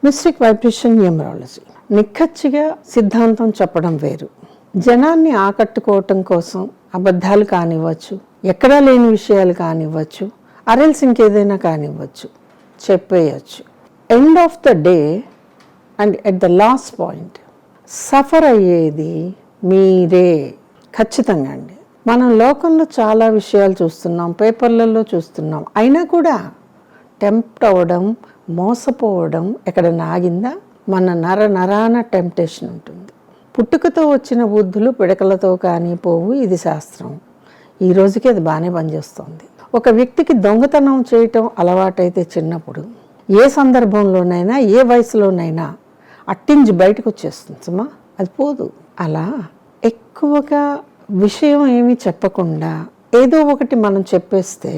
Mystic vibration numerology నిక్కచ్చిగా సిద్ధాంతం చెప్పడం వేరు. జనాన్ని ఆకట్టుకోవటం కోసం అబద్ధాలు కానివ్వచ్చు, ఎక్కడా లేని విషయాలు కానివ్వచ్చు, అరెల్స్ ఇంకేదైనా కానివ్వచ్చు, చెప్పేయచ్చు. End of the day and at the last point suffer అయ్యేది మీరే. ఖచ్చితంగా అండి. మనం లోకంలో చాలా విషయాలు చూస్తున్నాం, పేపర్లలో చూస్తున్నాం. అయినా కూడా టెంప్ట్ అవ్వడం, మోసపోవడం ఎక్కడన్నా ఆగిందా? మన నరాన టెంప్టేషన్ ఉంటుంది. పుట్టుకతో వచ్చిన బుద్ధులు పిడకలతో కానీ పోవు, ఇది శాస్త్రం. ఈ రోజుకి అది బాగానే పనిచేస్తుంది. ఒక వ్యక్తికి దొంగతనం చేయటం అలవాటైతే చిన్నప్పుడు ఏ సందర్భంలోనైనా ఏ వయసులోనైనా అట్టించి బయటకు వచ్చేస్తుంది సుమా, అది పోదు. అలా ఎక్కువగా విషయం ఏమీ చెప్పకుండా ఏదో ఒకటి మనం చెప్పేస్తే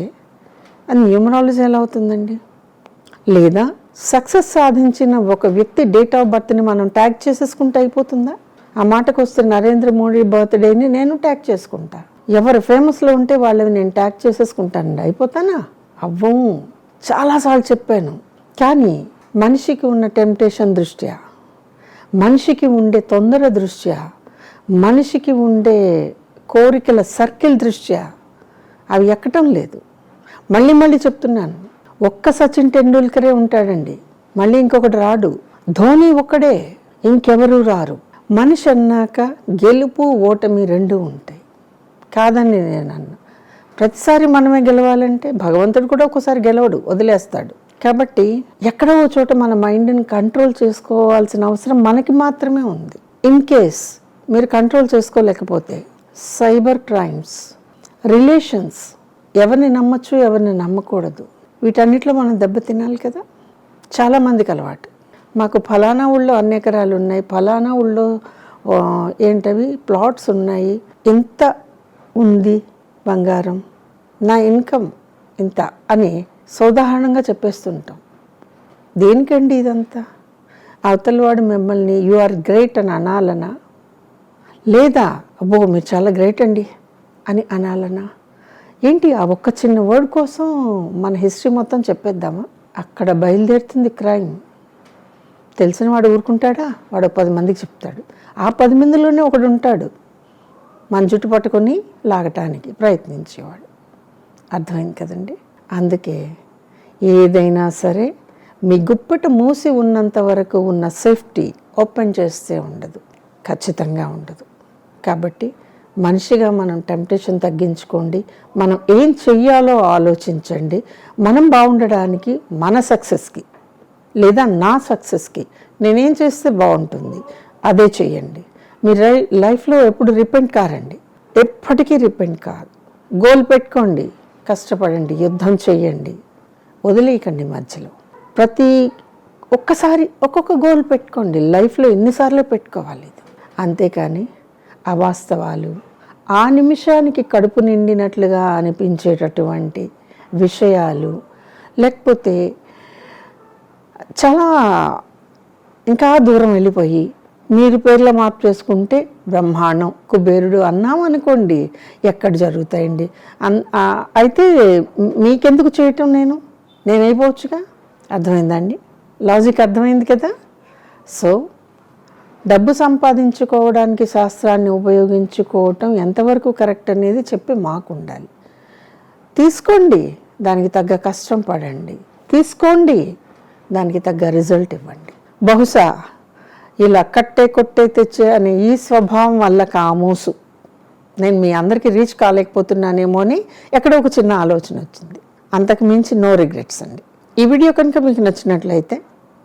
అది న్యూమరాలజీ ఎలా అవుతుందండి? లేదా సక్సెస్ సాధించిన ఒక వ్యక్తి డేట్ ఆఫ్ బర్త్ని మనం ట్యాగ్ చేసేసుకుంటే అయిపోతుందా? ఆ మాటకు వస్తే నరేంద్ర మోడీ బర్త్డేని నేను ట్యాగ్ చేసుకుంటా, ఎవరు ఫేమస్లో ఉంటే వాళ్ళని నేను ట్యాగ్ చేసేసుకుంటానండి. అయిపోతానా? అవ్వము. చాలాసార్లు చెప్పాను. కానీ మనిషికి ఉన్న టెంప్టేషన్ దృష్ట్యా, మనిషికి ఉండే తొందర దృష్ట్యా, మనిషికి ఉండే కోరికల సర్కిల్ దృష్ట్యా అవి ఎక్కటం లేదు. మళ్ళీ చెప్తున్నాను, ఒక్క సచిన్ టెండూల్కరే ఉంటాడండి, మళ్ళీ ఇంకొకటి రాడు. ధోని ఒక్కడే, ఇంకెవరూ రారు. మనిషి అన్నాక గెలుపు ఓటమి రెండూ ఉంటాయి. కాదని నేను అన్నా. ప్రతిసారి మనమే గెలవాలంటే భగవంతుడు కూడా ఒక్కోసారి గెలవడు, వదిలేస్తాడు. కాబట్టి ఎక్కడో చోట మన మైండ్ని కంట్రోల్ చేసుకోవాల్సిన అవసరం మనకి మాత్రమే ఉంది. ఇన్ కేస్ మీరు కంట్రోల్ చేసుకోలేకపోతే సైబర్ క్రైమ్స్, రిలేషన్స్, ఎవరిని నమ్మచ్చు ఎవరిని నమ్మకూడదు, వీటన్నిటిలో మనం దెబ్బతినాలి కదా. చాలామందికి అలవాటు, మాకు ఫలానా ఊళ్ళో అన్ని ఎకరాలు ఉన్నాయి, ఫలానా ఊళ్ళో ఏంటవి ప్లాట్స్ ఉన్నాయి, ఇంత ఉంది బంగారం, నా ఇన్కమ్ ఇంత అని సోదాహరణంగా చెప్పేస్తుంటాం. దేనికండి ఇదంతా? అవతలవాడు మిమ్మల్ని యు ఆర్ గ్రేట్ అని అనాలనా? లేదా అబ్బో మీరు చాలా గ్రేట్ అండి అని అనాలనా? ఏంటి ఆ ఒక్క చిన్న వర్డ్ కోసం మన హిస్టరీ మొత్తం చెప్పేద్దామా? అక్కడ బయలుదేరుతుంది క్రైమ్. తెలిసిన వాడు ఊరుకుంటాడా? వాడు 10 మందికి చెప్తాడు. ఆ 10 మందిలోనే ఒకడు ఉంటాడు మన జుట్టు పట్టుకొని లాగటానికి ప్రయత్నించేవాడు. అర్థమైంది కదండి. అందుకే ఏదైనా సరే మీ గుప్పట మూసి ఉన్నంత వరకు ఉన్న సేఫ్టీ ఓపెన్ చేస్తే ఉండదు, ఖచ్చితంగా ఉండదు. కాబట్టి మనిషిగా మనం టెంప్టేషన్ తగ్గించుకోండి. మనం ఏం చెయ్యాలో ఆలోచించండి. మనం బాగుండడానికి, మన సక్సెస్కి లేదా నా సక్సెస్కి నేనేం చేస్తే బాగుంటుంది అదే చెయ్యండి. మీరు లైఫ్లో ఎప్పుడు రిపెంట్ కారండి, ఎప్పటికీ రిపెంట్ కాదు. గోల్ పెట్టుకోండి, కష్టపడండి, యుద్ధం చెయ్యండి, వదిలేయకండి మధ్యలో. ఒక్కసారి ఒక్కొక్క గోల్ పెట్టుకోండి. లైఫ్లో ఎన్నిసార్లు పెట్టుకోవాలి ఇది. అంతేకాని అవాస్తవాలు, ఆ నిమిషానికి కడుపు నిండినట్లుగా అనిపించేటటువంటి విషయాలు, లేకపోతే చాలా ఇంకా దూరం వెళ్ళిపోయి మీరు పేర్ల మార్పు చేసుకుంటే బ్రహ్మాండం, కుబేరుడు అన్నామనుకోండి, ఎక్కడ జరుగుతాయండి? అయితే మీకెందుకు చేయటం? నేనైపోవచ్చుగా. అర్థమైందండి? లాజిక్ అర్థమైంది కదా. సో డబ్బు సంపాదించుకోవడానికి శాస్త్రాన్ని ఉపయోగించుకోవటం ఎంతవరకు కరెక్ట్ అనేది చెప్పి మాకు ఉండాలి. తీసుకోండి, దానికి తగ్గ కష్టం పడండి, తీసుకోండి, దానికి తగ్గ రిజల్ట్ ఇవ్వండి. బహుశా ఇలా కొట్టే తెచ్చే అనే ఈ స్వభావం వల్ల కామోసు నేను మీ అందరికీ రీచ్ కాలేకపోతున్నానేమో అని ఎక్కడో ఒక చిన్న ఆలోచన వచ్చింది. అంతకు మించి నో రిగ్రెట్స్ అండి. ఈ వీడియో కనుక మీకు నచ్చినట్లయితే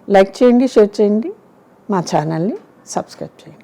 లైక్ చేయండి, షేర్ చేయండి, మా ఛానల్ని సబ్స్క్రైబ్ చేయండి.